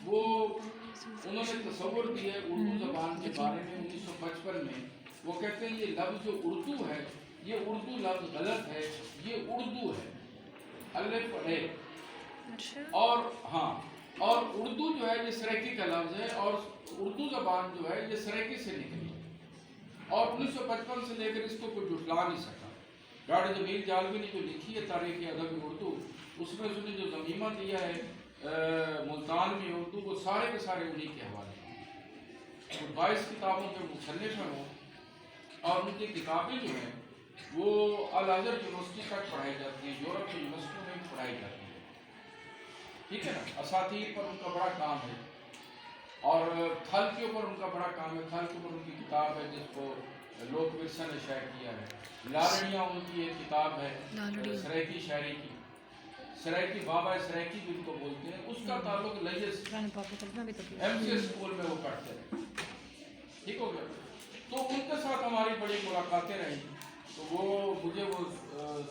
وہ انہوں نے تصور دیا ہے اردو زبان کے بارے میں 1955 میں. وہ کہتے ہیں یہ لفظ جو اردو ہے یہ اردو لفظ غلط ہے, یہ اردو ہے الف اے. اور ہاں, اور اردو جو ہے یہ سریکی کا لفظ ہے, اور اردو زبان جو ہے یہ سریکی سے نکلی ہے, اور 1955 سے لے کر اس کو کوئی جھٹلا نہیں سکا. ڈاکٹر جمیل جالوی نے جو لکھی ہے تاریخ ادب اردو, اس میں اس نے جو ضمیمہ دیا ہے ملتان میں اردو, وہ سارے کے سارے انہی کے حوالے ہیں. 22 کتابوں کے مصنف ہیں وہ, اور ان کی کتابیں جو ہیں وہ الازہر یونیورسٹی تک پڑھائی جاتی ہیں, یورپ کی یونیورسٹیوں میں بھی پڑھائی جاتی ہیں. ٹھیک ہے نا, اساتیر پر ان کا بڑا کام ہے, اور تھل کے اوپر ان کا بڑا کام ہے. تھل کے اوپر ان کی کتاب ہے جس کو لوک ورثہ نے شائع کیا ہے. لالڑیاں ان کی ایک کتاب ہے سریکی شاعری کی, سریکی بابا سریکی بھی ان کو بولتے ہیں. اس کا تعلق لیجس ایم سی اسکول میں وہ پڑھتے ہیں. ٹھیک ہو گیا. تو ان کے ساتھ ہماری بڑی ملاقاتیں رہیں, تو وہ مجھے وہ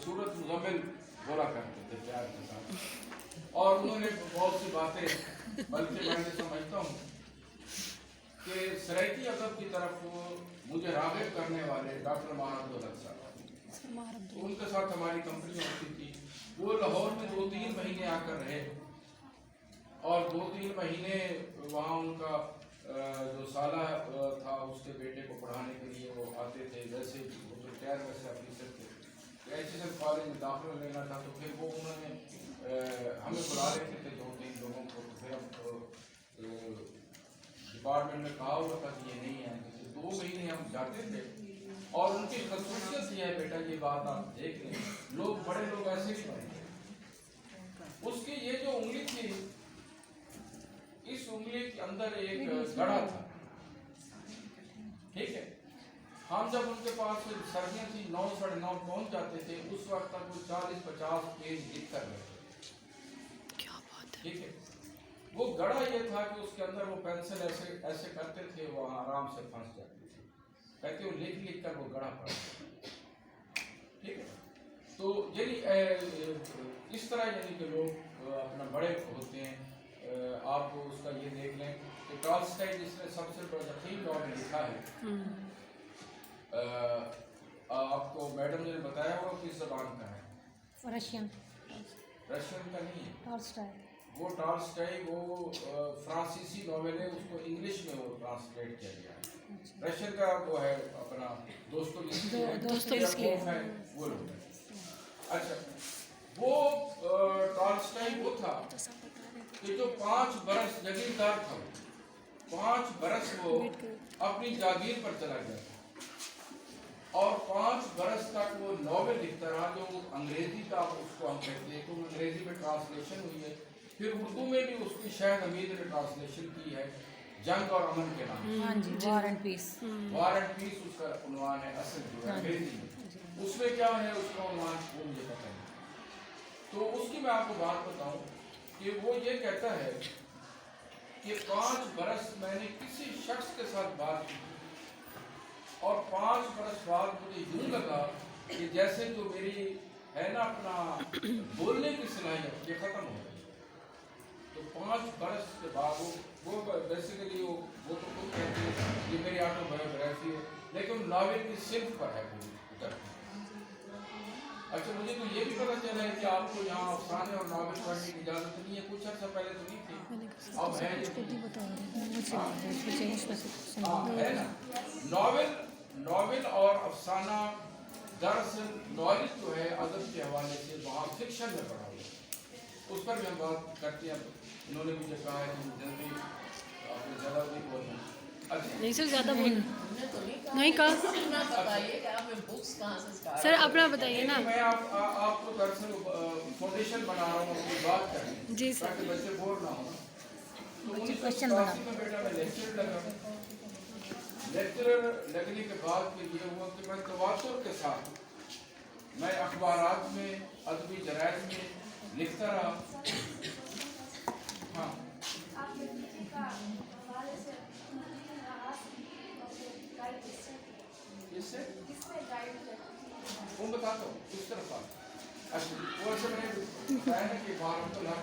سورت مزمل بولا کرتے تھے پیار کے ساتھ, اور انہوں نے بہت سی باتیں, بلکہ میں نے سمجھتا ہوں کہ سریکی ادب کی طرف مجھے راغب کرنے والے ڈاکٹر ماہر عبدالحق صاحب, ان کے ساتھ ہماری کمپنی ہوتی تھی. وہ لاہور میں 2-3 مہینے آ کر رہے, اور 2-3 مہینے وہاں ان کا جو سالہ تھا اس کے بیٹے کو پڑھانے کے لیے وہ آتے تھے. ویسے وہ تو ریٹائر ویسے آفیسر تھے, ایس ایس کالج میں داخلہ لینا تھا, تو پھر وہ انہوں نے ہمیں بلا لیتے تھے 2-3 لوگوں کو. تو پھر ہم ڈپارٹمنٹ میں کہا ہوا تھا کہ یہ نہیں آئیں گے. 2 مہینے ہم جاتے تھے, اور ان کی خصوصیت یہ ہے, بیٹا یہ بات آپ دیکھ لیں, لوگ بڑے لوگ ایسے بھی پڑھتے ہیں. اس کی یہ جو انگلی تھی, اس انگلی کے اندر ایک گڑھا تھا. ٹھیک ہے, ہم جب ان کے پاس سردیاں تھی 9-9:30 پہنچ جاتے تھے, اس وقت تک وہ 40-50 پیج لکھ کر رہتے. ٹھیک ہے, وہ گڑھا یہ تھا کہ اس کے اندر وہ پینسل ایسے ایسے کرتے تھے, وہ آرام سے پھنس جاتی تھی. کہتے وہ لکھ کر وہ گڑھا پڑتا. ٹھیک ہے, تو یعنی اس طرح یعنی کہ لوگ اپنا بڑے ہوتے ہیں. آپ اس کا یہ دیکھ لیں کہ ٹالسٹائی جس نے سب سے بڑا ضخیم ناول لکھا ہے, آپ کو میڈم نے بتایا ہوگا کس زبان کا ہے. رشین کا نہیں ہے. وہ ٹالسٹائی وہ فرانسیسی ناول ہے, اس کو انگلش میں وہ ٹرانسلیٹ کیا گیا ہے. رشین کا وہ ہے اپنا دوستویفسکی ہے, وہ لوگ ہیں. اچھا, وہ ٹالسٹائی وہ تھا کہ جو 5 برس جاگیردار تھا, 5 برس وہ اپنی جاگیر پر چلا گیا تھا, اور 5 برس تک وہ ناول لکھتا رہا جو انگریزی کا اس کو ہم کہتے ہیں, تو انگریزی میں ٹرانسلیشن ہوئی ہے. پھر اردو میں بھی اس کی شاہد حمید نے ٹرانسلیشن کی ہے, جنگ اور امن کے نام سے. وار and peace. War and peace اس کا عنوان ہے اصل جو ہے انگریزی میں. اس میں کیا ہے اس کا عنوان وہ مجھے پتہ نہیں. تو اس کی میں آپ کو بات بتاؤں کہ وہ یہ کہتا ہے کہ 5 برس میں نے کسی شخص کے ساتھ بات کی, اور 5 برس بعد مجھے یوں لگا کہ جیسے جو میری ہے نا اپنا بولنے کی صلاحیت یہ ختم ہو گئی. تو 5 برس کے بعد وہ بیسیکلی وہ تو خود کہتے ہیں یہ میری آٹو بایوگرافی ہے, لیکن ناول کی صنف پر ہے پوری اترتی. اچھا, مجھے تو یہ بھی پتہ چلا ہے کہ آپ کو یہاں افسانے اور ناول پڑھنے کی اجازت نہیں ہے. کچھ عرصہ پہلے تو نہیں تھی, اب ہے ہے نا. ناول اور افسانہ دراصل ناول جو ہے ادب کے حوالے سے وہاں فکشن میں پڑھا ہوا ہے, اس پر بھی ہم بات کرتے ہیں. انہوں نے مجھے کہا ہے کہ جلدی آپ نے زیادہ نہیں بولنا. نہیں سر, زیادہ بول نہیں کہا سر, اپنا بتائیے نا. میں آپ کو دراصل فاؤنڈیشن بنا رہا ہوں اپنی بات کرنے جی سر, تاکہ بچے بور نہ ہوں. تو 1987 میں بیٹا میں لیکچر لگا. لیکچرر لگنے کے بعد پھر یہ ہوا کہ میں تواتر کے ساتھ میں اخبارات میں ادبی جرائد میں لکھتا رہا. ہاں, اس سے وہ بتاتا ہوں کس طرف آ. اچھا, وہ ایسے میں نے بتایا نا کہ باہر عبدالحق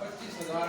25,000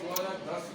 2010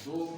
2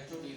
HOD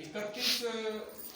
31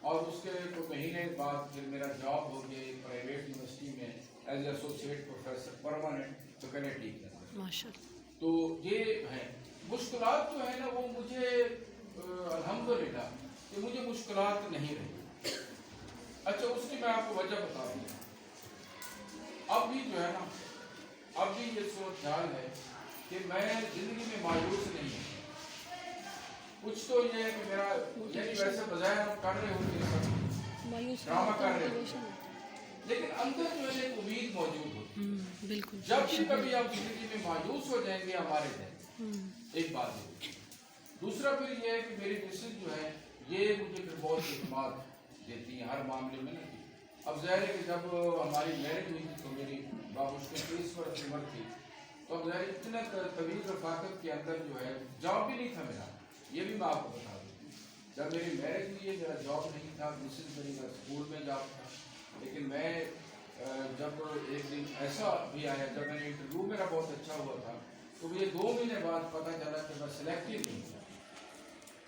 اور اس کے کچھ مہینے بعد پھر میرا جاب ہو گیا ایک پرائیویٹ یونیورسٹی میں as associate professor permanent faculty کے اندر. ماشاء اللہ. تو یہ ہیں مشکلات جو ہے نا وہ مجھے الحمدللہ کہ مجھے مشکلات نہیں رہی. اچھا اس کی میں آپ کو وجہ بتا دوں. اب بھی جو ہے نا اب بھی یہ صورت حال ہے کہ میں زندگی میں مایوس نہیں ہوں. کچھ تو یہ ہے کہ میرا یعنی ویسے بظاہر ہم کر رہے ہوتے ہیں ڈرامہ کر رہے ہوتے ہیں لیکن اندر جو ہے ایک امید موجود ہوتی ہے. بالکل. جب بھی کبھی آپ زندگی میں مایوس ہو جائیں گے ہمارے دن ایک بات ہے. دوسرا پھر یہ ہے کہ میری مسز جو ہے یہ مجھے پھر بہت اعتماد دیتی ہیں ہر معاملے میں. اب ظاہر ہے کہ جب ہماری میرج ہوئی تھی تو میری بابوش کے 30 برس عمر تھی تو اب ظاہر اتنا طویل رفاقت کے اندر جو ہے جاب بھی نہیں تھا میرا. یہ بھی میں آپ کو بتا دوں جب میری میرج ہوئی ہے میرا جاب نہیں تھا. مسز میری اسکول میں جاب تھا لیکن میں جب ایک دن ایسا بھی آیا جب میں نے انٹرویو میرا بہت اچھا ہوا تھا تو مجھے 2 مہینے بعد پتہ چلا کہ میں سلیکٹ ہی نہیں ہوا.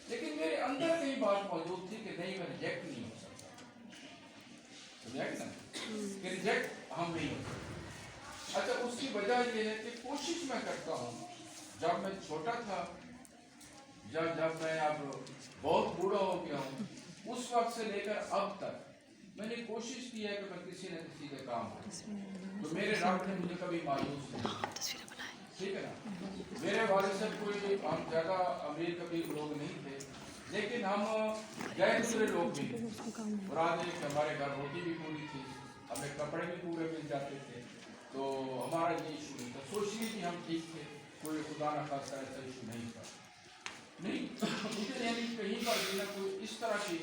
لیکن میرے اندر کئی بات موجود تھی کہ نہیں میں ریجیکٹ نہیں ہو سکتا. سمجھا نا کہ ریجیکٹ ہم نہیں ہو سکتے. اچھا اس کی وجہ یہ ہے کہ کوشش میں کرتا ہوں. جب میں چھوٹا تھا جب میں اب بہت بوڑھا ہو گیا ہوں اس وقت سے لے کر اب تک میں نے کوشش کی ہے کہ میں کسی نہ کسی کے کام کروں. تو میرے رب نے مجھے کبھی مایوس نہیں. ٹھیک ہے نا. میرے والد صاحب کوئی ہم زیادہ امیر کبھی لوگ نہیں تھے لیکن ہم گئے دوسرے لوگ بھی مراد ہے کہ ہمارے گھر روٹی بھی پوری تھی ہمیں کپڑے بھی پورے مل جاتے تھے. تو ہمارا یہ ایشو نہیں تھا. سوچیے کہ ہم ٹھیک تھے کوئی خدا نہ خاصہ ایسا ایشو نہیں تھا. نہیں مجھے یعنی کہیں پر بھی نہ کوئی اس طرح کی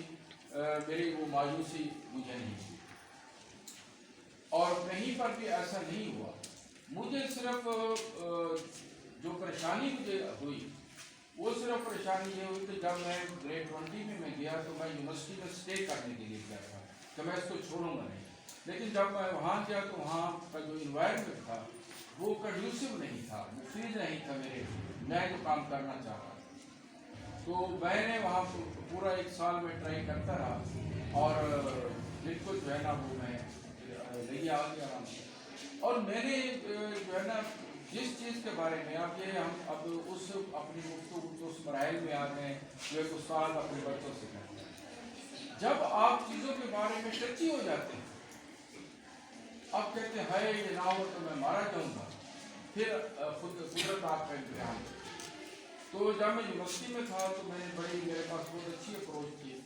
میری وہ مایوسی مجھے نہیں ہوئی اور کہیں پر بھی ایسا نہیں ہوا. مجھے صرف جو پریشانی مجھے ہوئی وہ صرف پریشانی یہ ہوئی کہ جب میں گریڈ 20 میں گیا تو میں یونیورسٹی میں اسٹے کرنے کے لیے گیا تھا کہ میں اس کو چھوڑوں گا نہیں. لیکن جب میں وہاں گیا تو وہاں کا جو انوائرمنٹ تھا وہ کنڈیوسو نہیں تھا مفید نہیں تھا میرے میں جو کام کرنا چاہ رہا. تو میں نے وہاں پورا 1 سال میں ٹرائی کرتا رہا اور بالکل جو ہے نا وہ میں لے آ گیا آرام سے. اور میں نے جو ہے نا جس چیز کے بارے میں اب یہ ہم اب اس اپنی گفتگو اس مراحل میں آ گئے جو ایک استاد اپنے بچوں سے کہتے ہیں. جب آپ چیزوں کے بارے میں ٹچی ہو جاتے ہیں آپ کہتے ہیں ہائے یہ نہ ہو تو میں مارا جاؤں گا. پھر خود قدرت آپ کا امتحان. تو جب میں یونیورسٹی میں تھا تو میں نے بڑی میرے پاس بہت اچھی اپروچ کی.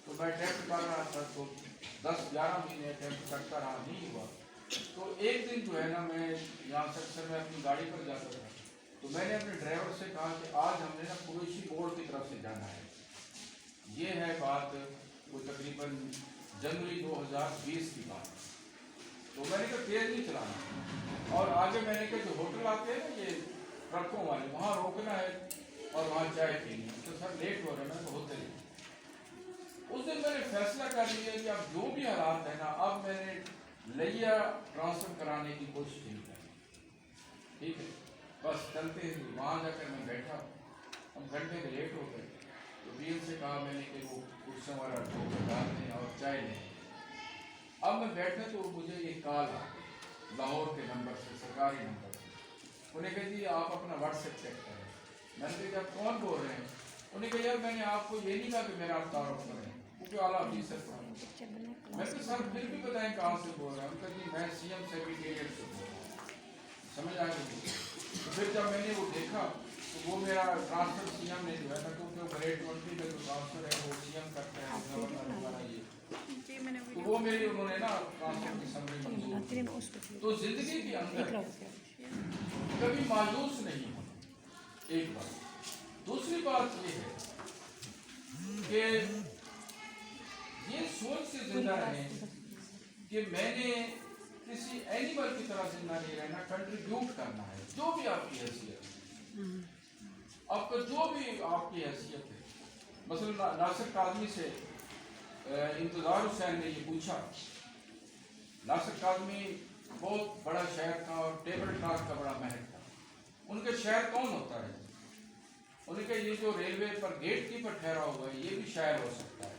تو میں اٹیمپٹ کر رہا تھا تو 10-11 مہینے اٹیمپٹ کرتا رہا نہیں ہوا. تو ایک دن جو ہے نا میں یہاں سے اکثر میں اپنی گاڑی پر جاتا تھا تو میں نے اپنے ڈرائیور سے کہا کہ آج ہم نے نا قریشی موڑ کی طرف سے جانا ہے. یہ ہے بات وہ تقریباً جنوری 2020 کی بات. تو میں نے کہا تیز نہیں چلانا اور آگے میں نے کہا جو ہوٹل آتے ہیں نا یہ ٹرکوں والے وہاں روکنا ہے اور وہاں چائے پینی ہے. تو سر لیٹ ہو رہے ہیں تو ہوتے نہیں. اس دن میں نے فیصلہ کر لیا کہ اب جو بھی حالات ہیں نا اب میں نے لیا ٹرانسفر کرانے کی کوشش نہیں کرنی. ٹھیک ہے بس چلتے ہیں. وہاں جا کر میں بیٹھا ہم گھنٹے میں لیٹ ہو گئے تو بی سے کہا میں نے کہ وہ کرسیوں والا ڈال دیں اور چائے لیں. اب میں بیٹھا تو مجھے یہ کال آ گئی لاہور کے نمبر سے سرکاری نمبر سے. انہیں کہا جی آپ اپنا واٹس ایپ چیک کریں. میں نے کہا آپ کون بول رہے ہیں؟ انہیں کہا یار میں نے آپ کو یہ نہیں کہا کہ میرا آپ تعارف کریں کیونکہ اعلیٰ آفیسر تھا. میں نے سر پھر بھی بتائیں کہاں سے بول رہے ہیں. ان کا جی میں سی ایم سیکریٹریٹ سے بول رہا ہوں. سمجھ آ گئی. تو پھر جب میں نے وہ دیکھا تو وہ میرا ٹرانسفر سی ایم نے جو ہے نا کیونکہ گریڈ 20 میں جو ٹرانسفر ہے وہ سی ایم کرتے ہیں گورنر ہمارا یہ تو وہ میری انہوں نے نا ٹرانسفر کی سمری منظور. تو زندگی کے اندر کبھی مایوس نہیں ہونا ایک بات. دوسری بات یہ ہے کہ یہ سوچ سے زندہ رہیں کہ میں نے کسی اینیمل کی طرح زندہ نہیں رہنا. کنٹریبیوٹ کرنا ہے جو بھی آپ کی حیثیت ہے آپ کا جو بھی آپ کی حیثیت ہے. مثلا ناصر کاظمی سے انتظار حسین نے یہ پوچھا. ناصر کاظمی بہت بڑا شاعر تھا اور ٹیبل ٹاک کا بڑا ماہر تھا. ان کے شاعر کون ہوتا ہے؟ انہیں کہ یہ جو ریلوے پر گیٹ کیپر ٹھہرا ہوا ہے یہ بھی شاعر ہو سکتا ہے.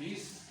20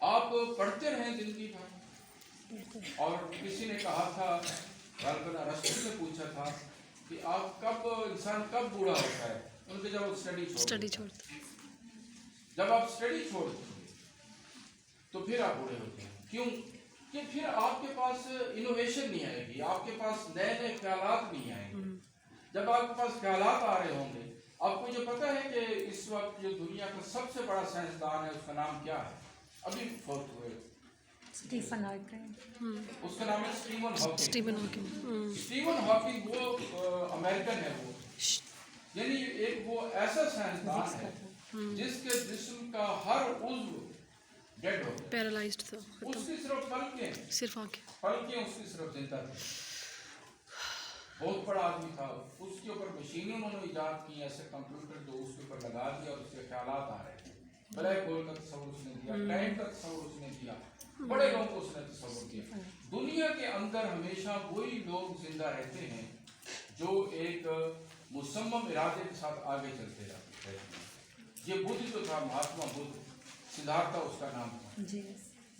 آپ پڑھتے رہیں زندگی بھر. اور کسی نے کہا تھا, غالباً رسول سے پوچھا تھا کہ آپ انسان کب بوڑھا ہوتا ہے؟ ان کے جب اسٹڈی چھوڑتے, جب آپ اسٹڈی چھوڑتے ہیں تو پھر آپ بوڑھے ہوتے ہیں. کیوں؟ کہ پھر آپ کے پاس انوویشن نہیں آئے گی, آپ کے پاس نئے نئے خیالات نہیں آئیں گے. جب آپ کے پاس خیالات آ رہے ہوں گے, آپ کو جو پتہ ہے کہ اس وقت جو دنیا کا سب سے بڑا سائنسدان ہے اس کا نام کیا ہے؟ ابھی فوت ہوئے, اسٹیفن ہاکنگ. اس کا نام ہے اسٹیون ہاکنگ. اسٹیون ہاکنگ وہ امریکن ہے, وہ یعنی ایک وہ ایسا سائنسدان ہے جس کے جسم کا ہر عضو ڈیڈ ہو گیا, پیرالائزڈ تھا, اس کی صرف پلکیں صرف آنکھیں. اس کی صرف زندہ تھی. بہت بڑا آدمی تھا. اس کے اوپر مشینیں انہوں نے ایجاد کی, ایسے کمپیوٹر جو اس کے اوپر لگا دیا اور اس کے خیالات آ رہے ہیں. بلیک ہول کا تصور اس نے دیا, ٹائم کا تصور اس نے دیا, بڑے لوگوں کو اس نے تصور دیا. دنیا کے اندر ہمیشہ وہی لوگ زندہ رہتے ہیں جو ایک مصمم ارادے کے ساتھ آگے چلتے رہتے ہیں. یہ بدھ جو تھا, مہاتما بدھ, سدھارتھا اس کا نام تھا,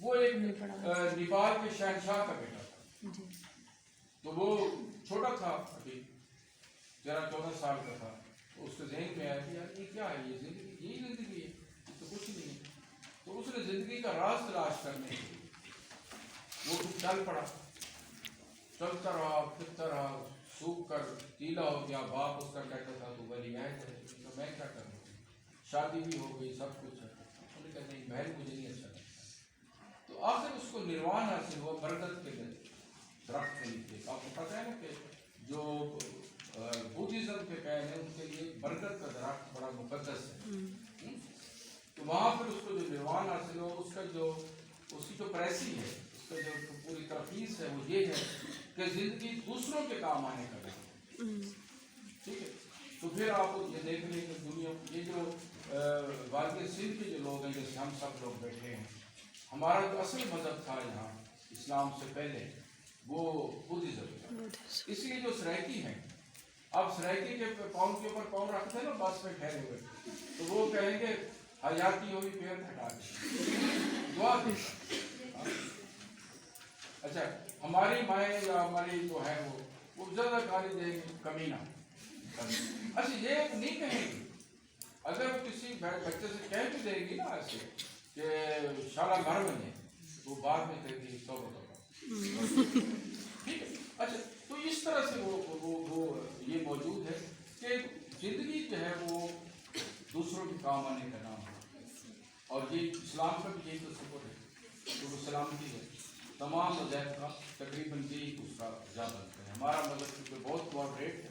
وہ ایک نیپال کے شہنشاہ کا بیٹا تھا. تو وہ چھوٹا تھا, ابھی 13-14 سال کا تھا. تو اس کے ذہن میں آیا کہ یار یہ کیا ہے, یہ زندگی, یہی زندگی ہے, تو کچھ نہیں ہے. تو اس نے زندگی کا راز تلاش کرنے کے لیے وہ چل پڑا, چلتا رہا, پھرتا رہا, سوکھ کر تیلا ہو گیا. باپ اس کا کہتا تھا تو ولی عہد ہے, تو میں کیا کروں, شادی بھی ہو گئی, سب کچھ ہے. انہوں نے کہا نہیں, بہن مجھے نہیں اچھا لگتا. تو آخر اس کو نروان حاصل ہوا برکت کے درخت کے نیچے. آپ کو پتہ ہے نا کہ جو بدھزم کے قائل ہیں ان کے لیے برکت کا درخت بڑا مقدس ہے. تو وہاں پر اس کو جو نروان حاصل ہوا, اس کی جو پریسی ہے, اس کا جو پوری ترخیص ہے وہ یہ ہے کہ زندگی دوسروں کے کام آنے کا ہے. ٹھیک ہے. تو پھر آپ یہ دیکھ لیں کہ دنیا, یہ جو وادی سندھ کے جو لوگ ہیں, جیسے ہم سب لوگ بیٹھے ہیں, ہمارا جو اصل مذہب تھا یہاں اسلام سے پہلے وہ بدھزم تھا. اس لیے جو سرائکی ہیں, آپ سرائکی کے پاؤں کے اوپر پاؤں رکھتے ہیں نا بس میں ٹھہرے ہوئے, تو وہ کہیں گے حیاتی ہوئی پیر ہٹا کے دعا دے. اچھا, ہماری مائیں یا ہماری جو ہے وہ زیادہ گالی دیں گی, کمینہ. اچھا, یہ نہیں کہیں گی. اگر کسی بچے سے کہہ بھی دے گی نا ایسے کہ شالا گھر بنے, وہ بعد میں کہے گی توبہ توبہ. ٹھیک ہے. اچھا, تو اس طرح سے وہ یہ موجود ہے کہ زندگی جو ہے وہ دوسروں کے کام آنے کا نام ہے. اور یہ اسلام کا بھی یہی تصور ہے, تو وہ سلامتی ہے. تمام مذاہب کا تقریباً یہی اس کا جا بنتا ہے. ہمارا مذہب کیونکہ بہت ماڈریٹ ہے.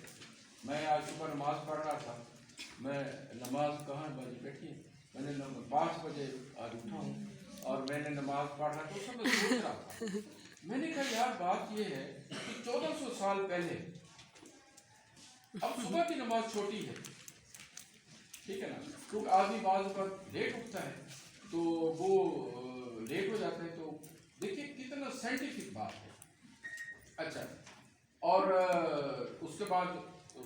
میں آج صبح نماز پڑھ رہا تھا, میں نماز کہاں بجے بیٹھی, میں نے 5 بجے آج اٹھا ہوں اور میں نے نماز پڑھ رہا تھا. اس میں سوچ رہا تھا, میں نے کہا یار بات یہ ہے کہ 1400 سال پہلے, اب صبح کی نماز چھوٹی ہے, ٹھیک ہے نا, کیونکہ آدمی بعض وقت لیٹ اٹھتا ہے تو وہ لیٹ ہو جاتا ہے. تو دیکھیے کتنا سائنٹیفک بات ہے. اچھا, اور اس کے بعد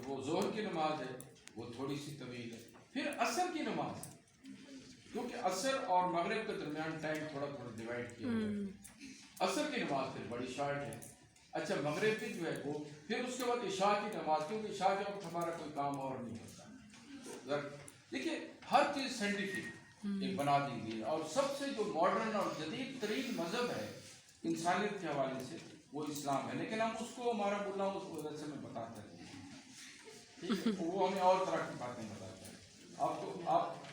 وہ ظہر کی نماز ہے, وہ تھوڑی سی طویل ہے. پھر عصر کی نماز, کیونکہ عصر اور مغرب کے درمیان ٹائم تھوڑا ڈیوائڈ کیا ہے. عصر کی نماز پھر بڑی شارٹ ہے. اچھا, مغرب کی جو ہے وہ, پھر اس کے بعد عشاء کی نماز, کیونکہ عشاء کے وقت ہمارا کوئی کام اور نہیں ہوتا. دیکھیے ہر چیز سائنٹیفک ایک بنا دی گئی ہے. اور سب سے جو ماڈرن اور جدید ترین مذہب ہے انسانیت کے حوالے سے وہ اسلام ہے. لیکن ہم اس کو, ہمارا بولنا اس وجہ سے میں بتاتا ہے, ٹھیک ہے, وہ ہمیں اور طرح کی باتیں بتاتا ہے. آپ کو آپ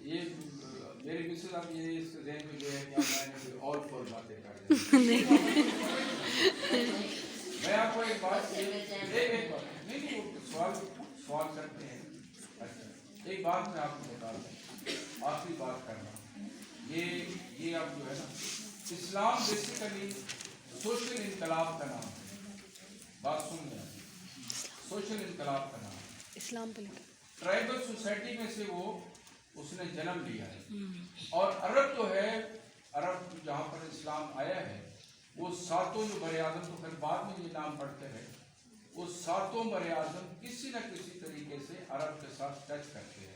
یہ میری مسئلہ اب یہ اس کے ذہن میں یہ ہے کہ میں نے اور باتیں کر رہی ہوں. میں آپ کو ایک بات نہیں سوال کرتے ہیں. اچھا, ایک بات میں آپ کو بتا دوں, آخری بات کرنا, یہ اب جو ہے نا, اسلام بیسیکلی سوشل انقلاب کا نام ہے. بات سن لیں, سوشل انقلاب کا نام ہے. اسلام پہ ٹرائبل سوسائٹی میں سے وہ اس نے جنم لیا ہے. اور عرب جو ہے, عرب جہاں پر اسلام آیا ہے, وہ 7 جو بر اعظم, تو پھر بعد میں یہ نام پڑھتے ہیں, وہ 7 بر اعظم کسی نہ کسی طریقے سے عرب کے ساتھ ٹچ کرتے ہیں.